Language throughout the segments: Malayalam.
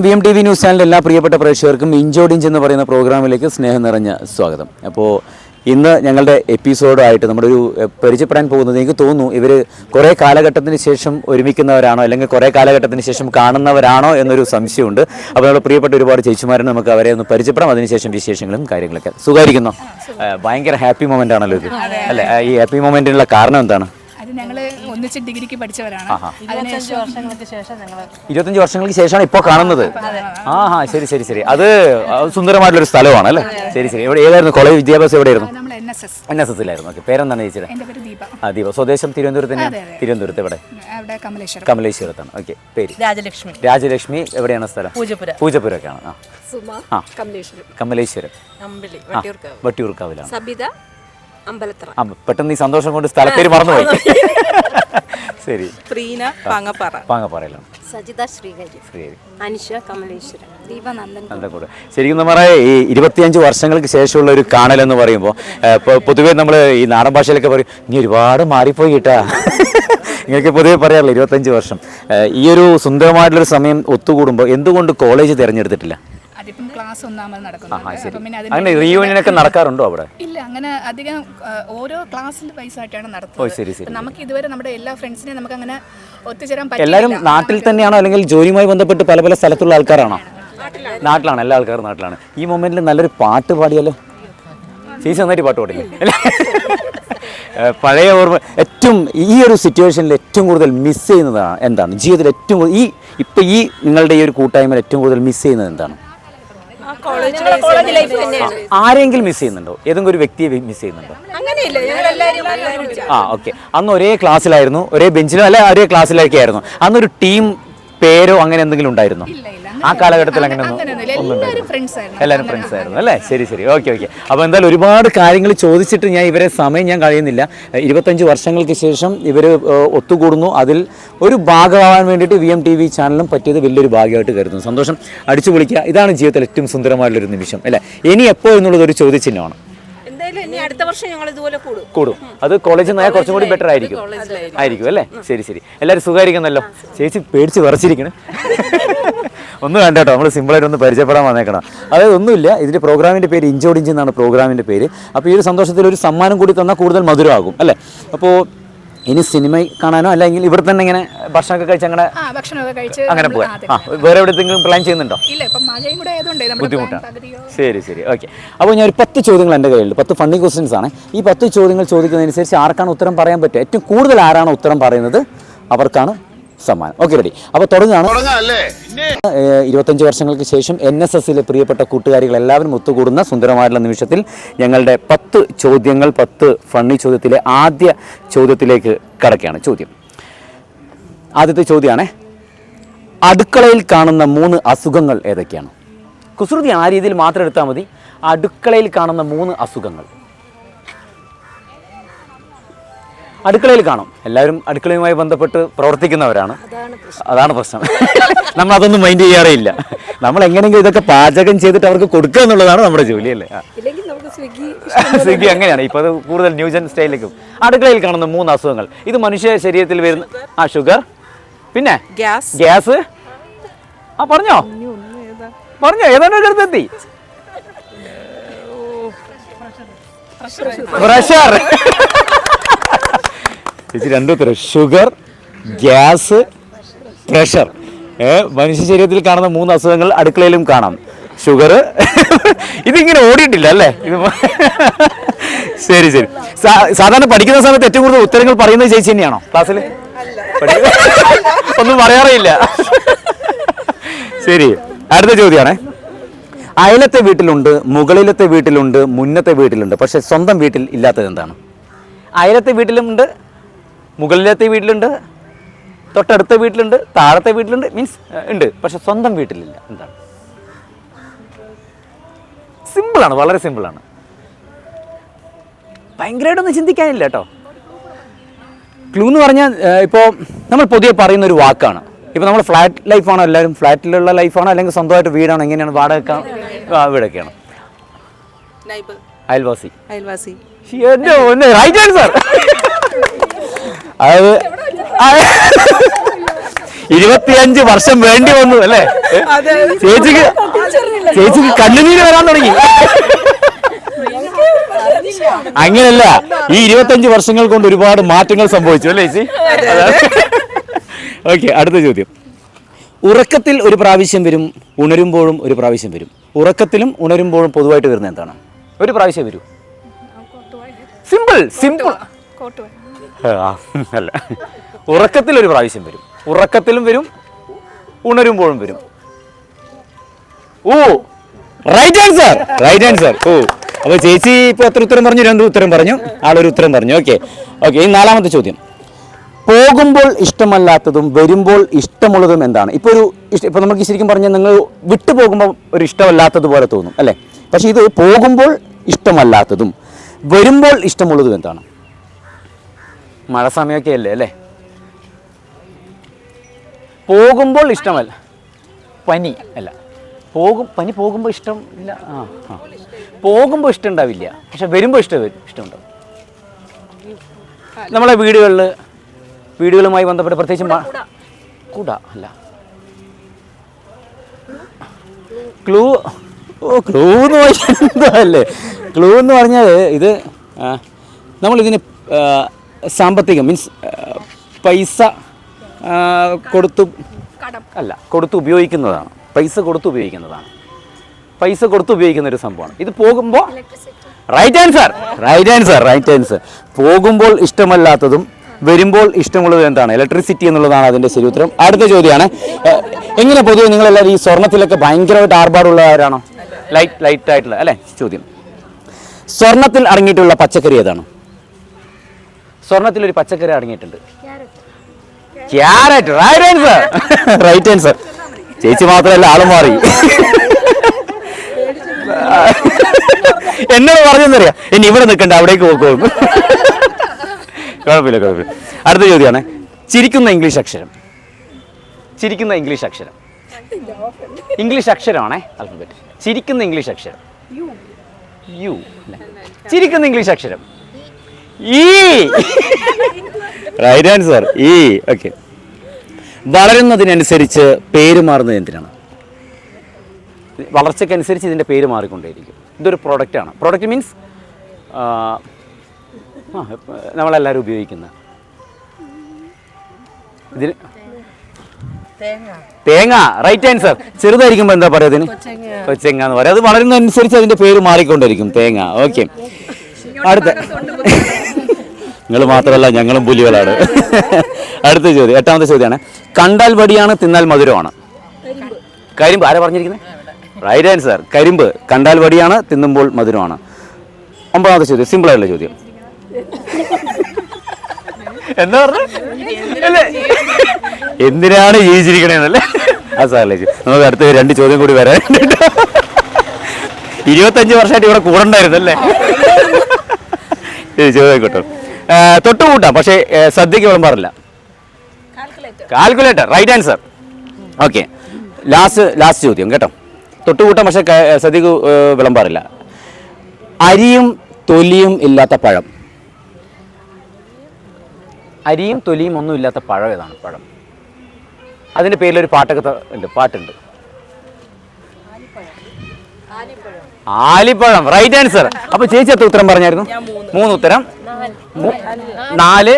VMTV ന്യൂസ് ചാനലിലെ എല്ലാ പ്രിയപ്പെട്ട പ്രേക്ഷകർക്കും ഇഞ്ചോഡിഞ്ച് എന്ന് പറയുന്ന പ്രോഗ്രാമിലേക്ക് സ്നേഹം നിറഞ്ഞ സ്വാഗതം. അപ്പോൾ ഇന്ന് ഞങ്ങളുടെ എപ്പിസോഡായിട്ട് നമ്മുടെ ഒരു പരിചയപ്പെടാൻ പോകുന്നത് എനിക്ക് തോന്നുന്നു ഇവർ കുറേ കാലഘട്ടത്തിന് ശേഷം ഒരുമിക്കുന്നവരാണോ അല്ലെങ്കിൽ കുറേ കാലഘട്ടത്തിന് ശേഷം കാണുന്നവരാണോ എന്നൊരു സംശയമുണ്ട്. അപ്പോൾ നമ്മുടെ പ്രിയപ്പെട്ട ഒരുപാട് ചേച്ചിമാരെ നമുക്ക് അവരെ ഒന്ന് പരിചയപ്പെടാം. അതിനുശേഷം വിശേഷങ്ങളും കാര്യങ്ങളൊക്കെ. സുഖമായിരിക്കുന്നോ? ഭയങ്കര ഹാപ്പി മൊമെൻ്റ് ആണല്ലോ ഇത് അല്ലേ? ഈ ഹാപ്പി മൊമെൻറ്റിനുള്ള കാരണം എന്താണ്? ഞങ്ങൾ ഒന്നിച്ച് ഡിഗ്രിക്ക് പഠിച്ചവരാണ്. 25 വർഷങ്ങൾക്ക് ശേഷമാണ് ഇപ്പോൾ കാണുന്നത്. ശരി ശരി ശരി. അത് സുന്ദരമായിട്ടുള്ളൊരു സ്ഥലമാണ് അല്ലേ? ശരി ശരി. എവിടെ ഏതായിരുന്നു കോളേജ് വിദ്യാഭ്യാസം? എവിടെയായിരുന്നു? NSSലായിരുന്നു. ഓക്കെ. പേരെന്താണ് ചേച്ചിയുടെ? ദീപ. സ്വദേശം തിരുവനന്തപുരത്ത് തന്നെ? തിരുവനന്തപുരത്ത്. എവിടെ? കമലേശ്വരത്താണ്. ഓക്കെ. പേര്? രാജലക്ഷ്മി. എവിടെയാണ് സ്ഥലം? പൂജപ്പുരൊക്കെയാണ്. കമലേശ്വരം വട്ടിയൂർക്കാവിലാണ്. പെട്ടെന്ന് ഈ സന്തോഷം കൊണ്ട് സ്ഥലപ്പേര് മറന്നുപോയി. ശരി. പാങ്ങപ്പാറയിലാണ്. ശരിക്കും നമ്മൾ ഈ 25 വർഷങ്ങൾക്ക് ശേഷമുള്ള ഒരു കാണലെന്ന് പറയുമ്പോൾ പൊതുവേ നമ്മൾ ഈ നാടൻ ഭാഷയിലൊക്കെ പറയും നീ ഒരുപാട് മാറിപ്പോയി കേട്ടാ. ഇങ്ങനെയൊക്കെ പൊതുവെ പറയാറില്ല. 25 വർഷം ഈ ഒരു സുന്ദരമായിട്ടുള്ളൊരു സമയം ഒത്തുകൂടുമ്പോൾ എന്തുകൊണ്ട് കോളേജ് തിരഞ്ഞെടുത്തിട്ടില്ല? ക്ലാസ് ഒന്നാമത് നടക്കുന്നത്. അങ്ങനെ റീയൂണിയനൊക്കെ നടക്കാറുണ്ടോ അവിടെ? ഇല്ല, അങ്ങനെ അധികം ഓരോ ക്ലാസ്സിന്റെ പൈസ ആയിട്ടാണ് നടത്തുന്നത്. നമുക്ക് ഇതുവരെ നമ്മുടെ എല്ലാ ഫ്രണ്ട്സിനെയും നമുക്ക് അങ്ങനെ ഒത്തുചേരാൻ പറ്റില്ല. എല്ലാവരും നാട്ടിൽ തന്നെയാണോ അല്ലെങ്കിൽ ജോലിയുമായി ബന്ധപ്പെട്ട് പല പല സ്ഥലത്തുള്ള ആൾക്കാരാണോ? നാട്ടിലാണ്. എല്ലാ ആൾക്കാരും നാട്ടിലാണ്. ഈ മൊമെന്റിൽ നല്ലൊരു പാട്ട് പാടിയാലോ? ചേച്ചി നന്നായിട്ട് പാട്ട് പാടില്ലേ? പഴയ ഓർമ്മ ഏറ്റവും ഈ ഒരു സിറ്റുവേഷനിൽ ഏറ്റവും കൂടുതൽ മിസ് ചെയ്യുന്നതാണ് എന്താണ്? ജീവിതത്തിൽ ഏറ്റവും കൂടുതൽ ഈ നിങ്ങളുടെ ഈ ഒരു കൂട്ടായ്മയിൽ ഏറ്റവും കൂടുതൽ മിസ് ചെയ്യുന്നത് എന്താണ്? ആരെങ്കിലും മിസ് ചെയ്യുന്നുണ്ടോ? ഏതെങ്കിലും ഒരു വ്യക്തിയെ മിസ് ചെയ്യുന്നുണ്ടോ? ഓക്കെ. അന്ന് ഒരേ ക്ലാസ്സിലായിരുന്നു, ഒരേ ബെഞ്ചിലോ അല്ലെ ഒരേ ക്ലാസ്സിലൊക്കെ ആയിരുന്നു. അന്നൊരു ടീം പേരോ അങ്ങനെ എന്തെങ്കിലും ഉണ്ടായിരുന്നോ? ആ കാലഘട്ടത്തിൽ അങ്ങനെ എല്ലാവരും ഫ്രണ്ട്സ് ആയിരുന്നു അല്ലേ? ശരി ശരി. ഓക്കെ. അപ്പോൾ എന്തായാലും ഒരുപാട് കാര്യങ്ങൾ ചോദിച്ചിട്ട് ഇവരെ സമയം കഴിയുന്നില്ല. 25 വർഷങ്ങൾക്ക് ശേഷം ഇവർ ഒത്തുകൂടുന്നു. അതിൽ ഒരു ഭാഗമാകാൻ വേണ്ടിയിട്ട് VMTV ചാനലും പറ്റിയത് വലിയൊരു ഭാഗ്യമായിട്ട് കരുതുന്നു. സന്തോഷം. അടിച്ചു പൊളിക്കുക. ഇതാണ് ജീവിതത്തിൽ ഏറ്റവും സുന്ദരമായിട്ടുള്ളൊരു നിമിഷം അല്ലേ? ഇനി എപ്പോൾ എന്നുള്ളത് ഒരു ചോദ്യചിഹ്നമാണ്. അടുത്ത വർഷം ഞങ്ങൾ ഇതുപോലെ കൂടും. അത് കോളേജിൽ നിന്നായാൽ കുറച്ചും കൂടി ബെറ്റർ ആയിരിക്കും അല്ലേ? ശരി ശരി. എല്ലാവരും സുഖമായിരിക്കുന്നല്ലോ? ചേച്ചി പേടിച്ച് വിറച്ചിരിക്കണേ. ഒന്നും വേണ്ട കേട്ടോ, നമ്മൾ സിമ്പിളായിട്ട് ഒന്ന് പരിചയപ്പെടാൻ വന്നേക്കണം. അതായത് ഒന്നുമില്ല, ഇതിൻ്റെ പ്രോഗ്രാമിൻ്റെ പേര് ഇഞ്ചോഡിഞ്ച് എന്നാണ് പ്രോഗ്രാമിൻ്റെ പേര്. അപ്പോൾ ഈ ഒരു സന്തോഷത്തിൽ ഒരു സമ്മാനം കൂടി തന്നാൽ കൂടുതൽ മധുരമാകും അല്ലേ? അപ്പോൾ ഇനി സിനിമ കാണാനോ അല്ലെങ്കിൽ ഇവിടെ തന്നെ ഇങ്ങനെ ഭക്ഷണമൊക്കെ കഴിച്ച് അങ്ങനെ പോകാം. വേറെ എവിടെയെങ്കിലും പ്ലാൻ ചെയ്യുന്നുണ്ടോ? ബുദ്ധിമുട്ടാണ്. ശരി ശരി. ഓക്കെ. അപ്പോൾ ഞാൻ ഒരു 10 ചോദ്യങ്ങൾ എൻ്റെ കയ്യിലുണ്ട്. 10 ഫണ്ണി ക്വസ്റ്റ്യൻസ് ആണ്. ഈ 10 ചോദ്യങ്ങൾ ചോദിക്കുന്നതനുസരിച്ച് ആർക്കാണ് ഉത്തരം പറയാൻ പറ്റുക, ഏറ്റവും കൂടുതൽ ആരാണ് ഉത്തരം പറയുന്നത് അവർക്കാണ് സമ്മാനം. Okay, ready? അപ്പോൾ തുടങ്ങുകയാണ്. 25 വർഷങ്ങൾക്ക് ശേഷം NSSലെ പ്രിയപ്പെട്ട കൂട്ടുകാരികൾ എല്ലാവരും ഒത്തുകൂടുന്ന സുന്ദരമായിട്ടുള്ള നിമിഷത്തിൽ ഞങ്ങളുടെ 10 ചോദ്യങ്ങൾ, 10 ഫണ്ണി ചോദ്യത്തിലെ ആദ്യ ചോദ്യത്തിലേക്ക് കടക്കുകയാണ്. ആദ്യത്തെ ചോദ്യമാണ്, അടുക്കളയിൽ കാണുന്ന 3 അസുഖങ്ങൾ ഏതൊക്കെയാണ്? കുസൃതി ആ രീതിയിൽ മാത്രം എടുത്താൽ മതി. അടുക്കളയിൽ കാണുന്ന 3 അസുഖങ്ങൾ. അടുക്കളയിൽ കാണും. എല്ലാവരും അടുക്കളയുമായി ബന്ധപ്പെട്ട് പ്രവർത്തിക്കുന്നവരാണ്. അതാണ് പ്രശ്നം. നമ്മൾ അതൊന്നും മൈൻഡ് ചെയ്യാറേ ഇല്ല. നമ്മൾ എങ്ങനെയെങ്കിലും ഇതൊക്കെ പാചകം ചെയ്തിട്ട് അവർക്ക് കൊടുക്കുക എന്നുള്ളതാണ് നമ്മുടെ ജോലി അല്ലേ? സ്വിഗ്ഗി അങ്ങനെയാണ് ഇപ്പോൾ കൂടുതൽ ന്യൂജൻ സ്റ്റൈലിലേക്കും. അടുക്കളയിൽ കാണുന്ന 3 അസുഖങ്ങൾ. ഇത് മനുഷ്യ ശരീരത്തിൽ വരുന്ന ഷുഗർ, പിന്നെ ഗ്യാസ്. പറഞ്ഞോ ഏതാണ്ട് അടുത്തെത്തി. പ്രഷർ. ചേച്ചി രണ്ടു ഉത്തരം. Sugar, gas, pressure. മനുഷ്യ ശരീരത്തിൽ കാണുന്ന 3 അസുഖങ്ങൾ അടുക്കളയിലും കാണാം. ഷുഗർ. ഇതിങ്ങനെ ഓടിയിട്ടില്ല അല്ലേ? ശരി ശരി. സാധാരണ പഠിക്കുന്ന സമയത്ത് ഏറ്റവും കൂടുതൽ ഉത്തരങ്ങൾ പറയുന്നത് ചേച്ചി തന്നെയാണോ ക്ലാസ്സിൽ? ഒന്നും പറയാറില്ല. ശരി, അടുത്ത ചോദ്യമാണ്. അയലത്തെ വീട്ടിലുണ്ട്, മുകളിലത്തെ വീട്ടിലുണ്ട്, മുന്നത്തെ വീട്ടിലുണ്ട്, പക്ഷെ സ്വന്തം വീട്ടിൽ ഇല്ലാത്തത് എന്താണ്? അയലത്തെ വീട്ടിലുണ്ട്, മുകളിലത്തെ വീട്ടിലുണ്ട്, തൊട്ടടുത്ത വീട്ടിലുണ്ട്, താഴത്തെ വീട്ടിലുണ്ട്, മീൻസ് ഉണ്ട്, പക്ഷെ സ്വന്തം വീട്ടിലില്ല. എന്താണ്? സിമ്പിളാണ്, വളരെ സിമ്പിളാണ്. ഭയങ്കരമായിട്ടൊന്നും ചിന്തിക്കാനില്ല കേട്ടോ. ക്ലൂ എന്ന് പറഞ്ഞാൽ ഇപ്പോൾ നമ്മൾ പൊതുവെ പറയുന്നൊരു വാക്കാണ്. ഇപ്പോൾ നമ്മൾ ഫ്ലാറ്റ് ലൈഫാണോ? എല്ലാവരും ഫ്ലാറ്റിലുള്ള ലൈഫാണോ അല്ലെങ്കിൽ സ്വന്തമായിട്ട് വീടാണോ? എങ്ങനെയാണ്? വാടക വീടൊക്കെയാണോ? അയൽവാസി. Right answer. അതായത് 25 വർഷം വേണ്ടി വന്നു അല്ലേ? ചേച്ചിക്ക് കണ്ണുനീര് വരാൻ തുടങ്ങി. അങ്ങനെയല്ല, ഈ 25 വർഷങ്ങൾ കൊണ്ട് ഒരുപാട് മാറ്റങ്ങൾ സംഭവിച്ചു അല്ലേ ചേച്ചി? ഓക്കെ, അടുത്ത ചോദ്യം. ഉറക്കത്തിൽ ഒരു പ്രാവശ്യം വരും, ഉണരുമ്പോഴും ഒരു പ്രാവശ്യം വരും. ഉറക്കത്തിലും ഉണരുമ്പോഴും പൊതുവായിട്ട് വരുന്നത് എന്താണ്? ഒരു പ്രാവശ്യം വരൂ. Simple simple. അല്ല, ഉറക്കത്തിൽ ഒരു പ്രാവശ്യം വരും, ഉറക്കത്തിലും വരും, ഉണരുമ്പോഴും വരും. ഓ, റൈറ്റ് ആൻസർ, റൈറ്റ് ആൻസർ. ഓ, അപ്പോൾ ചേച്ചി ഇപ്പോൾ എത്ര ഉത്തരം പറഞ്ഞു? 2 ഉത്തരം പറഞ്ഞു, ആളൊരു ഉത്തരം പറഞ്ഞു. Okay okay. ഈ 4ാമത്തെ ചോദ്യം. പോകുമ്പോൾ ഇഷ്ടമല്ലാത്തതും വരുമ്പോൾ ഇഷ്ടമുള്ളതും എന്താണ്? ഇപ്പോൾ ഇപ്പോൾ നമുക്ക് ശരിക്കും പറഞ്ഞാൽ നിങ്ങൾ വിട്ടു പോകുമ്പോൾ ഒരു ഇഷ്ടമല്ലാത്തതുപോലെ തോന്നും അല്ലേ? പക്ഷേ ഇത് പോകുമ്പോൾ ഇഷ്ടമല്ലാത്തതും വരുമ്പോൾ ഇഷ്ടമുള്ളതും എന്താണ്? മഴ സമയമൊക്കെ അല്ലേ അല്ലേ? പോകുമ്പോൾ ഇഷ്ടമല്ല, പനി അല്ല, പനി പോകുമ്പോൾ ഇഷ്ടം ഇല്ല. പോകുമ്പോൾ ഇഷ്ടം ഉണ്ടാവില്ല, പക്ഷെ വരുമ്പോൾ ഇഷ്ടമുണ്ടാവും. നമ്മളെ വീടുകളുമായി ബന്ധപ്പെട്ട് പ്രത്യേകിച്ചും കൂട അല്ല, ക്ലൂ എന്ന് പറഞ്ഞല്ലേ? ക്ലൂ എന്ന് പറഞ്ഞാൽ ഇത് നമ്മളിതിന് സാമ്പത്തികം മീൻസ് പൈസ കൊടുത്ത് ഉപയോഗിക്കുന്നതാണ്. പൈസ കൊടുത്ത് ഉപയോഗിക്കുന്ന ഒരു സംഭവമാണ് ഇത്. പോകുമ്പോൾ റൈറ്റ് ആൻസർ. പോകുമ്പോൾ ഇഷ്ടമല്ലാത്തതും വരുമ്പോൾ ഇഷ്ടമുള്ളത് എന്താണ്? ഇലക്ട്രിസിറ്റി എന്നുള്ളതാണ് അതിൻ്റെ ശരി ഉത്തരം. അടുത്ത ചോദ്യമാണ്. എങ്ങനെ പൊതുവെ നിങ്ങളെല്ലാവരും ഈ സ്വർണ്ണത്തിലൊക്കെ ഭയങ്കരമായിട്ട് ആർഭാടുള്ളവരാണോ? ലൈറ്റ് ആയിട്ടുള്ള അല്ലേ? ചോദ്യം. സ്വർണ്ണത്തിൽ അടങ്ങിയിട്ടുള്ള പച്ചക്കറി ഏതാണ്? സ്വർണ്ണത്തിലൊരു പച്ചക്കറി അടങ്ങിയിട്ടുണ്ട്. ക്യാരറ്റ്. Right answer. ചേച്ചി മാത്രമല്ല, ആളും മാറി. എന്നോട് പറഞ്ഞെന്നറിയാം, ഇനി ഇവിടെ നിൽക്കണ്ട, അവിടേക്ക് പോക്കോന്ന്. കുഴപ്പമില്ല. അടുത്ത ചോദ്യമാണ്. ചിരിക്കുന്ന ഇംഗ്ലീഷ് അക്ഷരമാണേ, ആൽഫബറ്റ്. ചിരിക്കുന്ന ഇംഗ്ലീഷ് അക്ഷരം യു. ചിരിക്കുന്ന ഇംഗ്ലീഷ് അക്ഷരം ഈ. റൈറ്റ് ആൻസർ, ഈ. ഓക്കെ. വളരുന്നതിനനുസരിച്ച് പേര് മാറുന്നത് എന്തിനാണ്? വളർച്ചയ്ക്കനുസരിച്ച് ഇതിൻ്റെ പേര് മാറിക്കൊണ്ടേയിരിക്കും. ഇതൊരു പ്രോഡക്റ്റാണ്. പ്രോഡക്റ്റ് മീൻസ് നമ്മളെല്ലാവരും ഉപയോഗിക്കുന്ന ഇതിന് തേങ്ങ. Right answer. ചെറുതായിരിക്കുമ്പോൾ എന്താ പറയുക ഇതിന്? കൊച്ചെങ്ങ എന്ന് പറയാം. അത് വളരുന്നതനുസരിച്ച് അതിൻ്റെ പേര് മാറിക്കൊണ്ടിരിക്കും, തേങ്ങ. ഓക്കെ. അടുത്ത, നിങ്ങൾ മാത്രമല്ല ഞങ്ങളും പുലികളാണ്. അടുത്ത ചോദ്യം, 8ാമത്തെ ചോദ്യമാണ്. കണ്ടാൽ വടിയാണ്, തിന്നാൽ മധുരമാണ്. കരിമ്പ്. ആരാ പറഞ്ഞിരിക്കുന്നത്? റൈറ്റ് ആൻസർ, കരിമ്പ്. കണ്ടാൽ വടിയാണ്, തിന്നുമ്പോൾ മധുരമാണ്. 9ാമത്തെ ചോദ്യം, സിമ്പിളായിട്ടുള്ള ചോദ്യം. എന്താ പറഞ്ഞ? എന്തിനാണ് ജീവിച്ചിരിക്കണേന്നല്ലേ? ആ സാറല്ലേ, നമുക്ക് അടുത്ത 2 ചോദ്യം കൂടി വരാൻ. 25 വർഷമായിട്ട് ഇവിടെ കൂടണ്ടായിരുന്നല്ലേ? ചോദ്യം കേട്ടോ. തൊട്ടുകൂട്ടാം, പക്ഷേ സദ്യക്ക് വിളമ്പാറില്ല. Calculator. Right answer. Okay. Last ചോദ്യം കേട്ടോ. തൊട്ടുകൂട്ടാം, പക്ഷേ സദ്യക്ക് വിളമ്പാറില്ല. അരിയും തൊലിയും ഇല്ലാത്ത പഴം. അരിയും തൊലിയും ഒന്നും ഇല്ലാത്ത പഴം ഏതാണ്? പഴം. അതിൻ്റെ പേരിലൊരു പാട്ടുണ്ട്. ആലിപ്പഴം. Right answer. അപ്പൊ ചേച്ചി എത്ര ഉത്തരം പറഞ്ഞായിരുന്നു? 3 ഉത്തരം. 4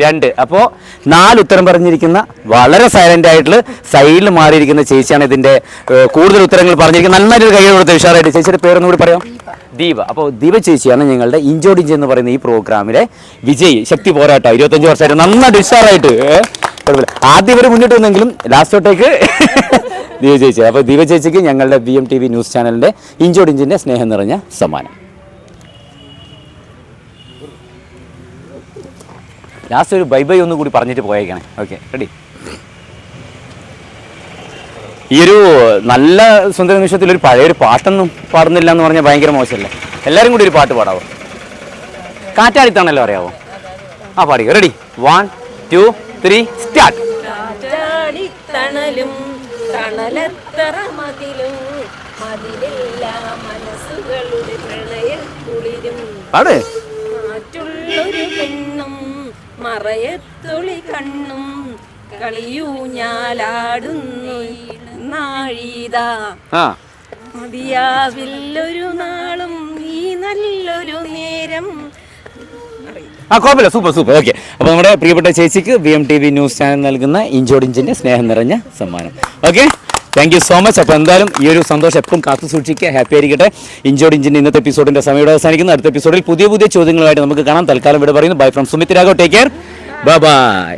2. അപ്പോൾ 4 ഉത്തരം പറഞ്ഞിരിക്കുന്ന വളരെ സൈലന്റ് ആയിട്ടുള്ള സൈഡിൽ മാറിയിരിക്കുന്ന ചേച്ചിയാണ് ഇതിന്റെ കൂടുതൽ ഉത്തരങ്ങൾ പറഞ്ഞിരിക്കുന്നത്. നന്നായിട്ട് കൈ കൊടുത്ത് ഉഷാറായിട്ട്. ചേച്ചിയുടെ പേരൊന്നും കൂടി പറയാം. ദീപ. അപ്പോൾ ദീപ ചേച്ചിയാണ് ഞങ്ങളുടെ ഇഞ്ചോടിഞ്ച് എന്ന് പറയുന്ന ഈ പ്രോഗ്രാമിലെ വിജയി. ശക്തി പോരാട്ടോ. 25 വർഷമായിട്ട് നന്നായിട്ട് ഉഷാറായിട്ട്. ആദ്യം ഇവർ മുന്നിട്ട് വന്നെങ്കിലും ലാസ്റ്റോട്ടേക്ക് ദീപ ചേച്ചി. അപ്പോൾ ദീപ ചേച്ചിക്ക് ഞങ്ങളുടെ BMTV ന്യൂസ് ചാനലിന്റെ ഇഞ്ചോടിഞ്ചിന്റെ സ്നേഹം നിറഞ്ഞ സമ്മാനം. ലാസ്റ്റ് ഒരു ബൈ ഒന്നും കൂടി പറഞ്ഞിട്ട് പോയേക്കണേ. Okay, ready? ഈ ഒരു നല്ല സുന്ദര നിമിഷത്തിൽ ഒരു പഴയൊരു പാട്ടൊന്നും പാടുന്നില്ല എന്ന് പറഞ്ഞാൽ ഭയങ്കര മോശമല്ലേ? എല്ലാവരും കൂടി ഒരു പാട്ട് പാടാവോ? കാറ്റാടിത്താണല്ലോ അറിയാവോ? ആ പാടിക്കോ. റെഡി? 1 2 3 സ്റ്റാർട്ട്. പാട്. മറയത്തുളി കണ്ണും കളിയൂഞ്ഞാലാടുന്നു നാഴിതാ ആ മതിയാവില്ലൊരു നാളും ഈ നല്ലൊരു നേരം. ആ കുഴപ്പമില്ല, സൂപ്പർ ഓക്കെ. അപ്പോൾ നമ്മുടെ പ്രിയപ്പെട്ട ചേച്ചിക്ക് VMTV ന്യൂസ് ചാനൽ നൽകുന്ന ഇഞ്ചോടിഞ്ചിൻ്റെ സ്നേഹം നിറഞ്ഞ സമ്മാനം. Okay, thank you so much. അപ്പോൾ എന്തായാലും ഈ ഒരു സന്തോഷം എപ്പം കാത്തു സൂക്ഷിക്കുക, ഹാപ്പി ആയിരിക്കട്ടെ. ഇഞ്ചോടിഞ്ചിൻ്റെ ഇന്നത്തെ എപ്പിസോഡിൻ്റെ സമയം ഇവിടെ അവസാനിക്കുന്നു. അടുത്ത എപ്പിസോഡിൽ പുതിയ ചോദ്യങ്ങളുമായിട്ട് നമുക്ക് കാണാം. തൽക്കാലം ഇവിടെ പറയുന്നു bye from Sumit Raghav. Take care, by.